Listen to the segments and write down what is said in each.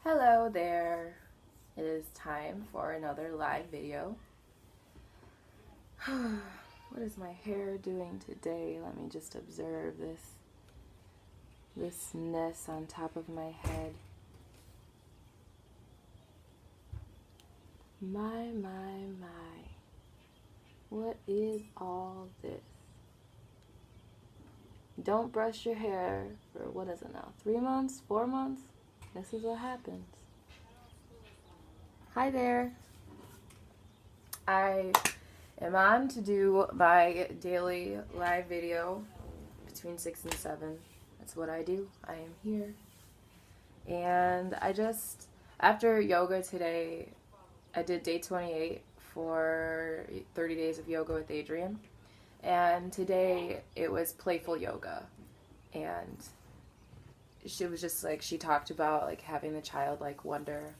Hello there. It is time for another live video. What is my hair doing today? Let me just observe this ness on top of my head. My. What is all this? Don't brush your hair for, what is it now, 3 months, 4 months? This is what happens. Hi there. I am on to do my daily live video between 6 and 7. That's what I do. I am here. And after yoga today, I did day 28 for 30 days of yoga with Adrian. And today it was playful yoga. And she was just like, she talked about like having the childlike wonder.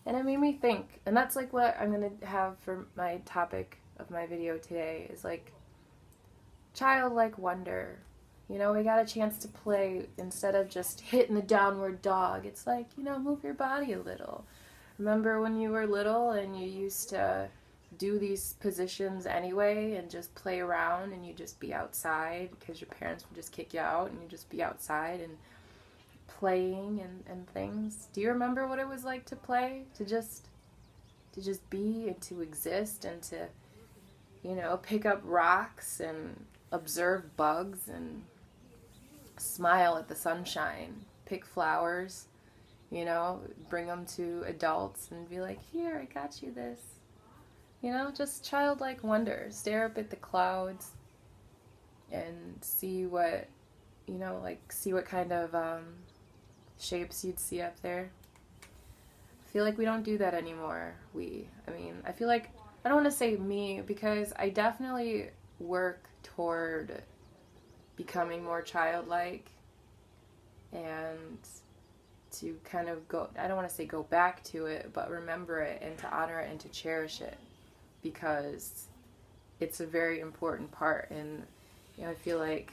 And it made me think, and that's like what I'm going to have for my topic of my video today is like childlike wonder. You know, we got a chance to play instead of just hitting the downward dog. It's like, move your body a little. Remember when you were little and you used to do these positions anyway and just play around and you just be outside because your parents would just kick you out and you just be outside and playing and things. Do you remember what it was like to play? To just be and to exist and to, pick up rocks and observe bugs and smile at the sunshine, pick flowers, bring them to adults and be like, here, I got you this. Just childlike wonder. Stare up at the clouds and see what, see what kind of shapes you'd see up there. I feel like we don't do that anymore. I feel like, I don't want to say me, because I definitely work toward becoming more childlike and to kind of go, I don't want to say go back to it, but remember it and to honor it and to cherish it, because it's a very important part. And I feel like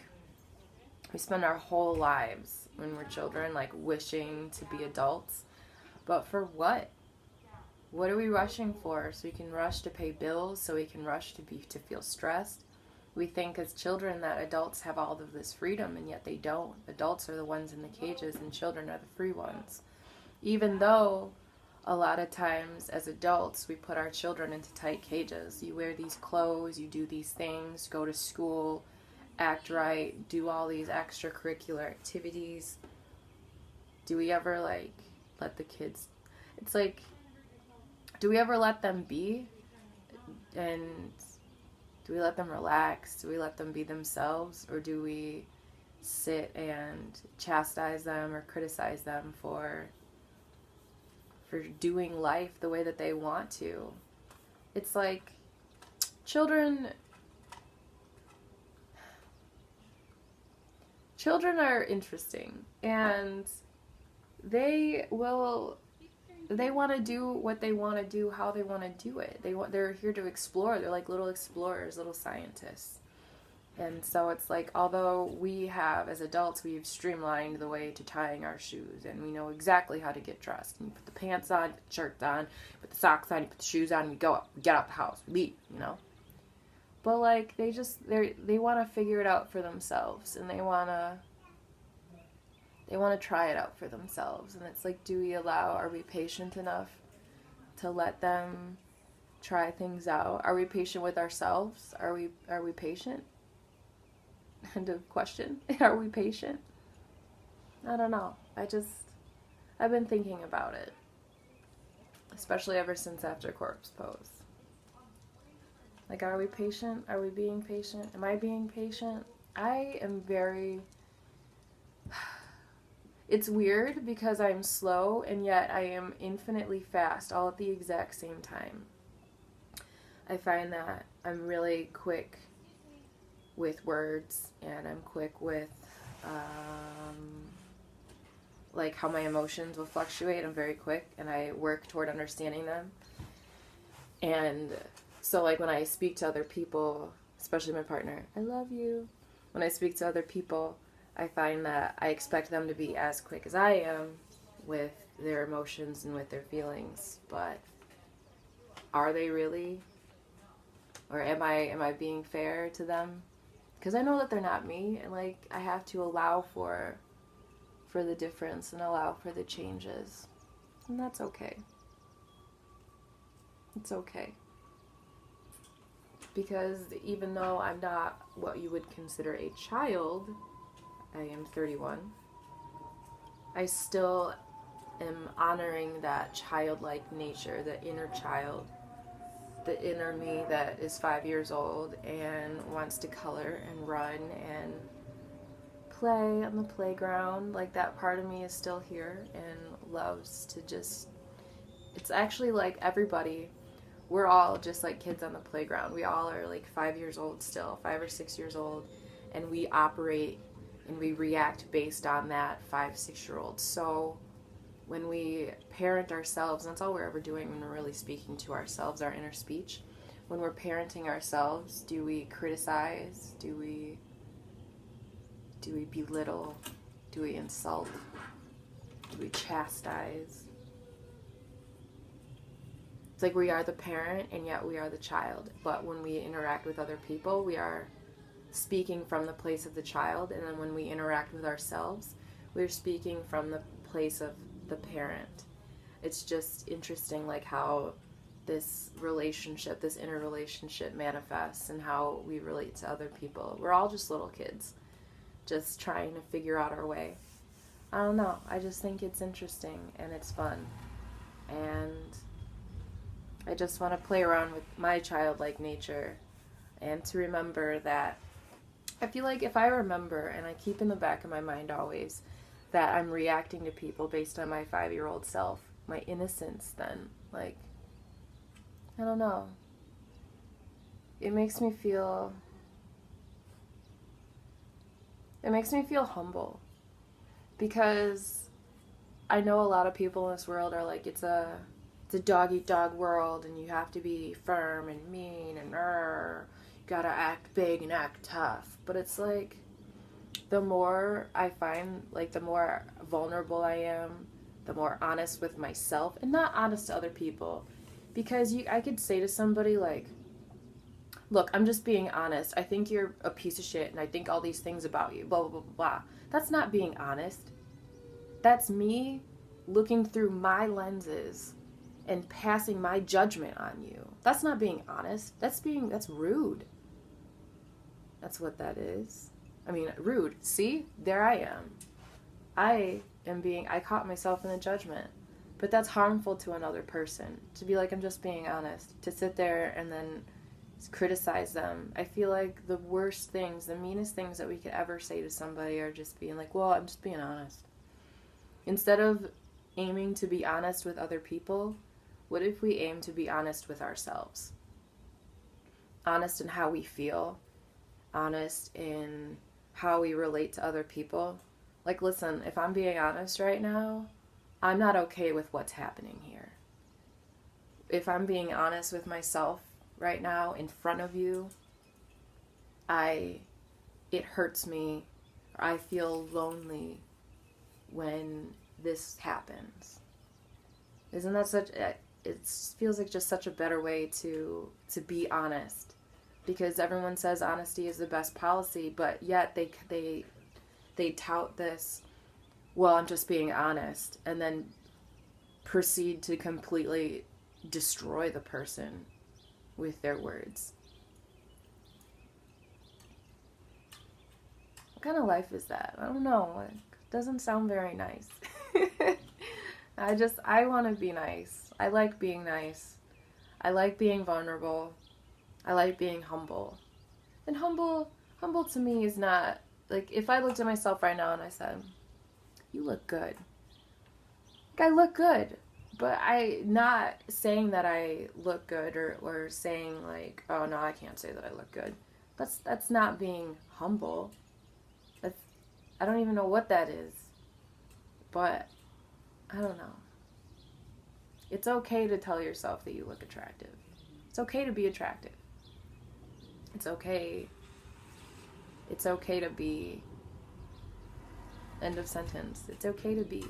we spend our whole lives when we're children like wishing to be adults, but for what? What are we rushing for? So we can rush to pay bills, so we can rush to feel stressed. We think as children that adults have all of this freedom, and yet they don't. Adults are the ones in the cages and children are the free ones. Even though a lot of times as adults we put our children into tight cages. You wear these clothes, you do these things, go to school, act right, do all these extracurricular activities. Do we ever let the kids, it's like, do we ever let them be? And do we let them relax? Do we let them be themselves? Or do we sit and chastise them or criticize them for doing life the way that they want to? It's like children are interesting, and they want to do what they want to do, how they want to do it. They're here to explore. They're like little explorers, little scientists. And so it's like, although we have, as adults, we've streamlined the way to tying our shoes, and we know exactly how to get dressed. And you put the pants on, you put the shirts on, you put the socks on, you put the shoes on, and we go up, we get out the house, we leave, But like, they want to figure it out for themselves, and they want to try it out for themselves. And it's like, are we patient enough to let them try things out? Are we patient with ourselves? Are we patient? End of question. Are we patient? I don't know. I've been thinking about it, especially ever since after corpse pose. Like, are we patient? Are we being patient? Am I being patient? I am very... It's weird because I'm slow and yet I am infinitely fast all at the exact same time. I find that I'm really quick with words, and I'm quick with like how my emotions will fluctuate. I'm very quick, and I work toward understanding them. And so like when I speak to other people, especially my partner, I love you. When I speak to other people, I find that I expect them to be as quick as I am with their emotions and with their feelings, but are they really? Or am I being fair to them? Because I know that they're not me, and like I have to allow for the difference and allow for the changes. And that's okay. It's okay. Because even though I'm not what you would consider a child, I am 31, I still am honoring that childlike nature, the inner child, the inner me that is 5 years old and wants to color and run and play on the playground. Like, that part of me is still here and loves to just, it's actually like everybody, we're all just like kids on the playground. We all are like 5 years old still, 5 or 6 years old, and we operate and we react based on that 5-6-year-old. So when we parent ourselves, and that's all we're ever doing when we're really speaking to ourselves, our inner speech. When we're parenting ourselves, do we criticize? Do we belittle? Do we insult? Do we chastise? It's like we are the parent and yet we are the child. But when we interact with other people, we are speaking from the place of the child. And then when we interact with ourselves, we're speaking from the place of the parent. It's just interesting, like how this relationship, this inner relationship manifests and how we relate to other people. We're all just little kids, just trying to figure out our way. I don't know. I just think it's interesting and it's fun. And I just want to play around with my childlike nature and to remember that I feel like if I remember, and I keep in the back of my mind always, that I'm reacting to people based on my 5-year-old self, my innocence, then, like, I don't know. It makes me feel humble, because I know a lot of people in this world are like, it's a dog-eat-dog world, and you have to be firm and mean and you gotta act big and act tough. But it's like, the more I find, like, the more vulnerable I am, the more honest with myself, and not honest to other people. Because I could say to somebody, like, look, I'm just being honest. I think you're a piece of shit, and I think all these things about you, blah, blah, blah, blah. That's not being honest. That's me looking through my lenses and passing my judgment on you. That's not being honest. That's rude. That's what that is. I mean, rude. See? There I am. I caught myself in the judgment. But that's harmful to another person. To be like, I'm just being honest. To sit there and then criticize them. I feel like the worst things, the meanest things that we could ever say to somebody are just being like, well, I'm just being honest. Instead of aiming to be honest with other people, what if we aim to be honest with ourselves? Honest in how we feel. Honest in how we relate to other people. Like, listen, if I'm being honest right now, I'm not okay with what's happening here. If I'm being honest with myself right now in front of you, it hurts me, or I feel lonely when this happens. Isn't that it feels like just such a better way to be honest. Because everyone says honesty is the best policy, but yet they tout this, well, I'm just being honest, and then proceed to completely destroy the person with their words. What kind of life is that? I don't know. Like, it doesn't sound very nice. I want to be nice. I like being nice. I like being vulnerable. I like being humble. And humble to me is not, like, if I looked at myself right now and I said, you look good. Like, I look good. But not saying that I look good or saying, like, oh, no, I can't say that I look good. That's not being humble. I don't even know what that is. But, I don't know. It's okay to tell yourself that you look attractive. It's okay to be attractive. It's okay. It's okay to be. End of sentence. It's okay to be.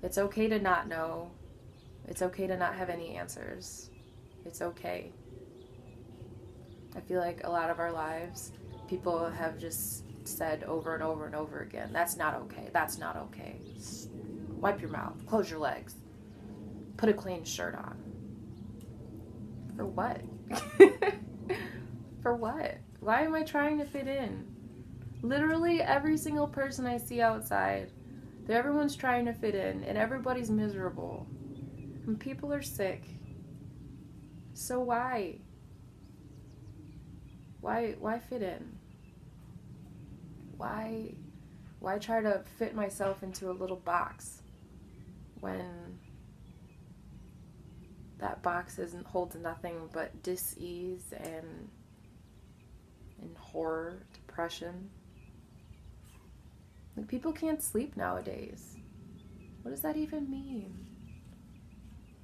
It's okay to not know. It's okay to not have any answers. It's okay. I feel like a lot of our lives, people have just said over and over and over again, that's not okay. That's not okay. Wipe your mouth. Close your legs. Put a clean shirt on. For what? For what? Why am I trying to fit in? Literally every single person I see outside, everyone's trying to fit in and everybody's miserable. And people are sick. So why? Why fit in? Why try to fit myself into a little box when that box holds nothing but dis-ease and horror, depression? Like, people can't sleep nowadays. What does that even mean?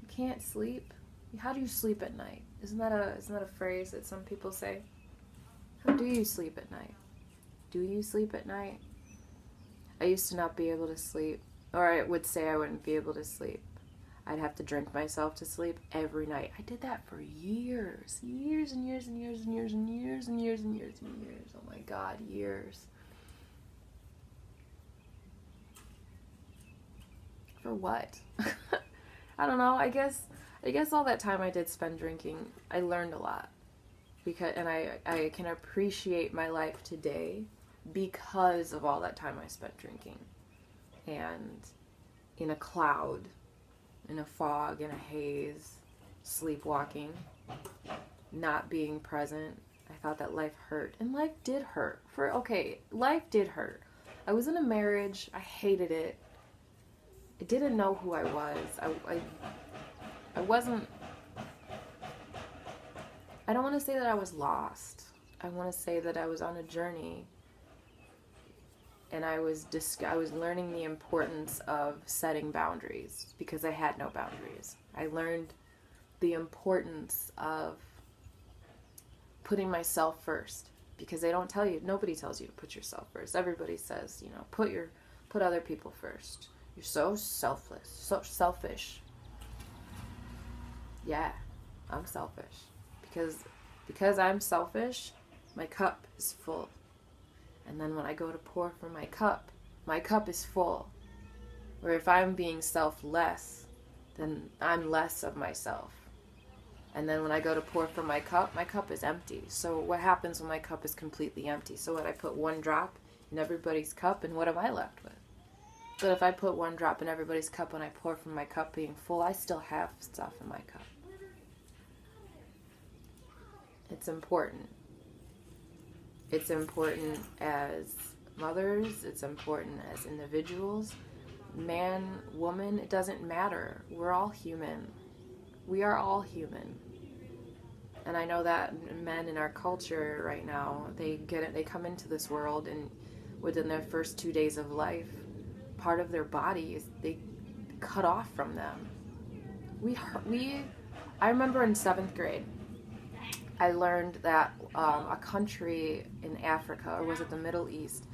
You can't sleep? How do you sleep at night? Isn't that a phrase that some people say? How do you sleep at night? Do you sleep at night? I used to not be able to sleep, or I would say I wouldn't be able to sleep. I'd have to drink myself to sleep every night. I did that for years. Years and years and years and years and years and years and years and years. Oh my God, years. For what? I don't know. I guess all that time I did spend drinking, I learned a lot. And I can appreciate my life today because of all that time I spent drinking. And in a cloud, in a fog, in a haze, sleepwalking, not being present. I thought that life hurt. And life did hurt. Life did hurt. I was in a marriage. I hated it. I didn't know who I was. I wasn't... I don't want to say that I was lost. I want to say that I was on a journey. And I was learning the importance of setting boundaries because I had no boundaries. I learned the importance of putting myself first because they don't tell you, nobody tells you to put yourself first. Everybody says, put other people first. You're so selfless, so selfish. Yeah, I'm selfish. Because I'm selfish, my cup is full. And then when I go to pour from my cup is full. Or if I'm being selfless, then I'm less of myself. And then when I go to pour from my cup is empty. So what happens when my cup is completely empty? So what, I put one drop in everybody's cup, and what am I left with? But if I put one drop in everybody's cup and I pour from my cup being full, I still have stuff in my cup. It's important. It's important as mothers. It's important as individuals. Man, woman, it doesn't matter. We're all human. We are all human. And I know that men in our culture right now, they come into this world, and within their first 2 days of life, part of their body is they cut off from them. I remember in 7th grade, I learned that a country in Africa, or was it the Middle East,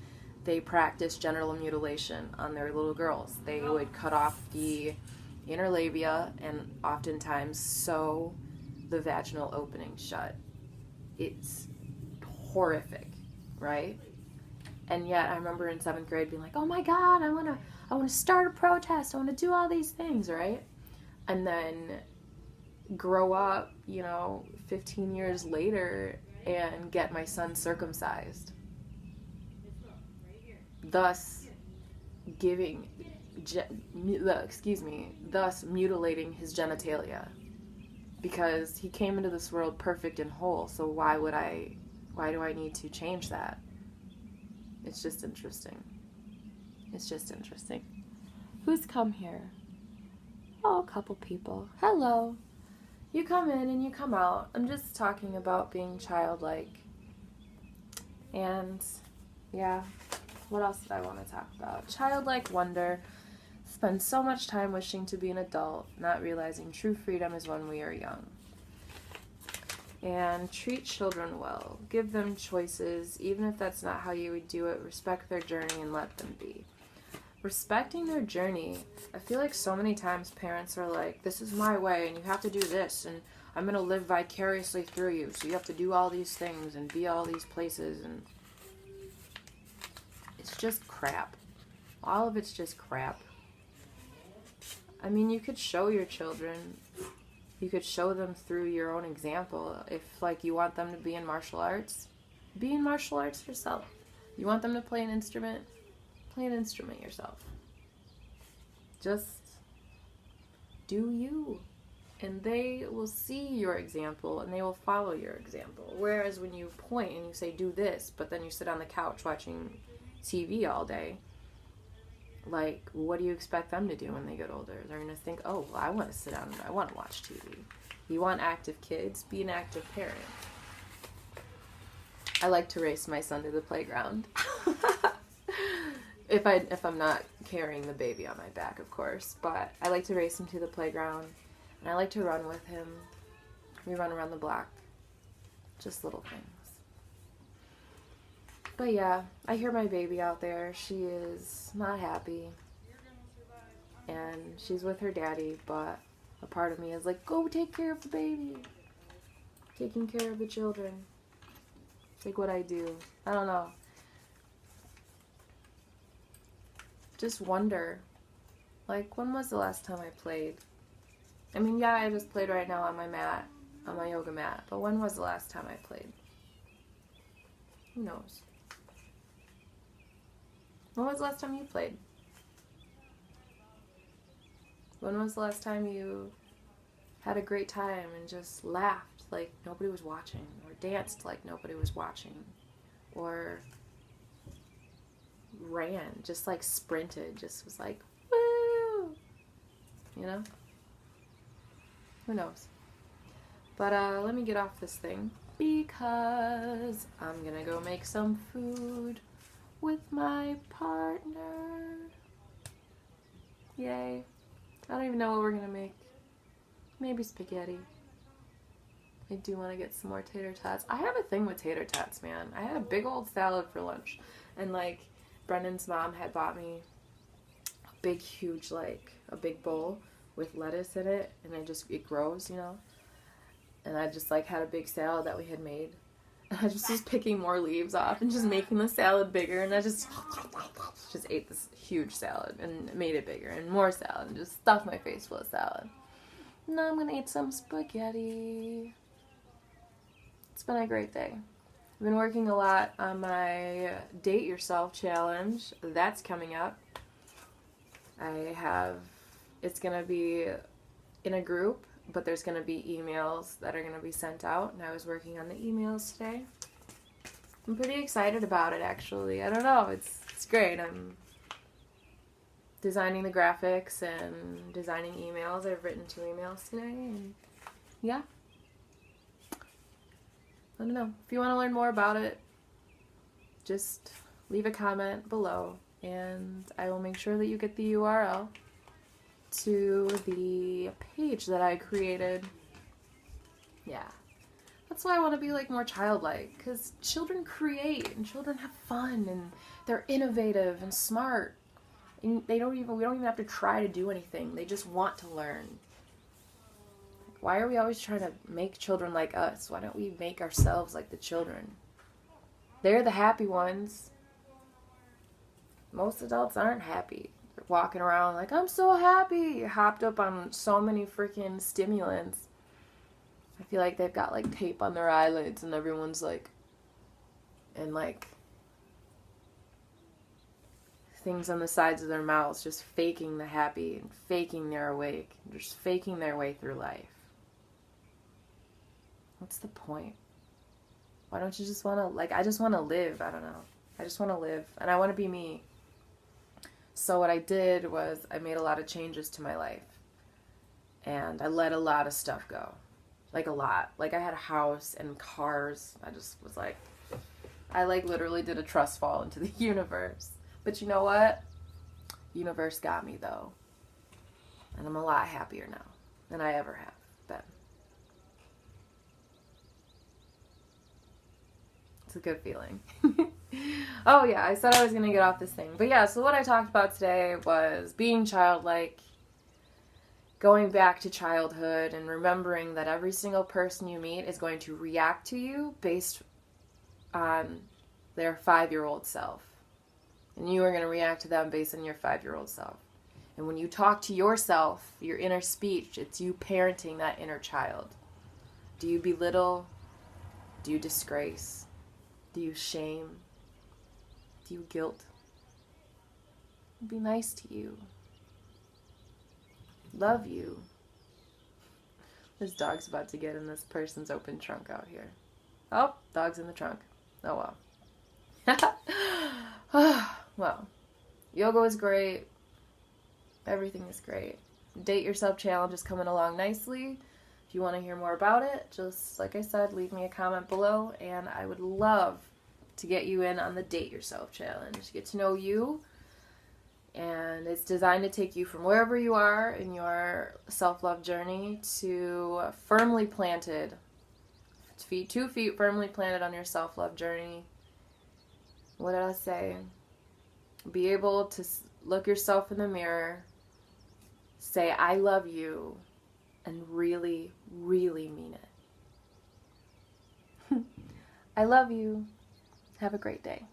they practiced genital mutilation on their little girls. They would cut off the inner labia and oftentimes sew the vaginal opening shut. It's horrific, right? And yet I remember in 7th grade being like, oh my God, I want to start a protest. I want to do all these things, right? And then grow up, 15 years later and get my son circumcised. Thus mutilating his genitalia. Because he came into this world perfect and whole, so why do I need to change that? It's just interesting. Who's come here? Oh, a couple people. Hello. You come in and you come out. I'm just talking about being childlike. And, yeah, what else did I want to talk about? Childlike wonder. Spend so much time wishing to be an adult, not realizing true freedom is when we are young. And treat children well. Give them choices, even if that's not how you would do it. Respect their journey and let them be. respecting their journey. I feel like so many times parents are like, this is my way and you have to do this and I'm going to live vicariously through you. So you have to do all these things and be all these places, and it's just crap. All of it's just crap. I mean, you could show your children, you could show them through your own example. If, like, you want them to be in martial arts, be in martial arts yourself. You want them to play an instrument yourself. Just do you. And they will see your example and they will follow your example. Whereas when you point and you say, do this, but then you sit on the couch watching TV all day, like, what do you expect them to do when they get older? They're going to think, oh, well, I want to sit down and I want to watch TV. You want active kids? Be an active parent. I like to race my son to the playground. If I'm not carrying the baby on my back, of course. But I like to race him to the playground. And I like to run with him. We run around the block. Just little things. But yeah, I hear my baby out there. She is not happy. And she's with her daddy, but a part of me is like, go take care of the baby. Taking care of the children. It's like what I do. I don't know. Just wonder, like, when was the last time I played? I mean, yeah, I just played right now on my mat, on my yoga mat, but when was the last time I played? Who knows? When was the last time you played? When was the last time you had a great time and just laughed like nobody was watching, or danced like nobody was watching, or ran, just like sprinted, just was like, woo! You know? Who knows? But let me get off this thing because I'm gonna go make some food with my partner. Yay. I don't even know what we're gonna make. Maybe spaghetti. I do want to get some more tater tots. I have a thing with tater tots, man. I had a big old salad for lunch, and like Brendan's mom had bought me a big, huge, like a big bowl with lettuce in it, and it grows, you know. And I just like had a big salad that we had made, and I just was picking more leaves off and just making the salad bigger, and I just ate this huge salad and made it bigger and more salad and just stuffed my face full of salad. Now I'm gonna eat some spaghetti. It's been a great day. I've been working a lot on my Date Yourself challenge. That's coming up. It's going to be in a group, but there's going to be emails that are going to be sent out, and I was working on the emails today. I'm pretty excited about it, actually. I don't know, it's great. I'm designing the graphics and designing emails. I've written 2 emails today, and yeah. I don't know. If you want to learn more about it, just leave a comment below, and I will make sure that you get the URL to the page that I created. Yeah. That's why I want to be like more childlike, because children create and children have fun and they're innovative and smart. And we don't even have to try to do anything. They just want to learn. Why are we always trying to make children like us? Why don't we make ourselves like the children? They're the happy ones. Most adults aren't happy. They're walking around like, I'm so happy, hopped up on so many freaking stimulants. I feel like they've got like tape on their eyelids and everyone's like, and like things on the sides of their mouths, just faking the happy and faking they're awake, just faking their way through life. What's the point? Why don't you just want to, like, I just want to live. I don't know. I just want to live, and I want to be me. So what I did was I made a lot of changes to my life, and I let a lot of stuff go. Like, a lot. Like, I had a house and cars. I just was like, I like literally did a trust fall into the universe. But you know what? Universe got me, though. And I'm a lot happier now than I ever have been. It's a good feeling. Oh yeah, I said I was going to get off this thing. But yeah, so what I talked about today was being childlike, going back to childhood, and remembering that every single person you meet is going to react to you based on their 5-year-old self. And you are going to react to them based on your 5-year-old self. And when you talk to yourself, your inner speech, it's you parenting that inner child. Do you belittle? Do you disgrace? Do you shame? Do you guilt? Be nice to you. Love you. This dog's about to get in this person's open trunk out here. Oh, dog's in the trunk. Oh well. Well, yoga was great. Everything is great. Date Yourself challenge is coming along nicely. If you want to hear more about it, just like I said, leave me a comment below, and I would love to get you in on the Date Yourself challenge. Get to know you, and it's designed to take you from wherever you are in your self-love journey to firmly planted, 2 feet firmly planted on your self-love journey. What did I say? Be able to look yourself in the mirror, say, I love you, and really, really mean it. I love you. Have a great day.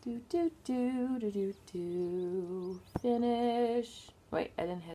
Do, do, do, do, do, do. Finish. Wait, I didn't hit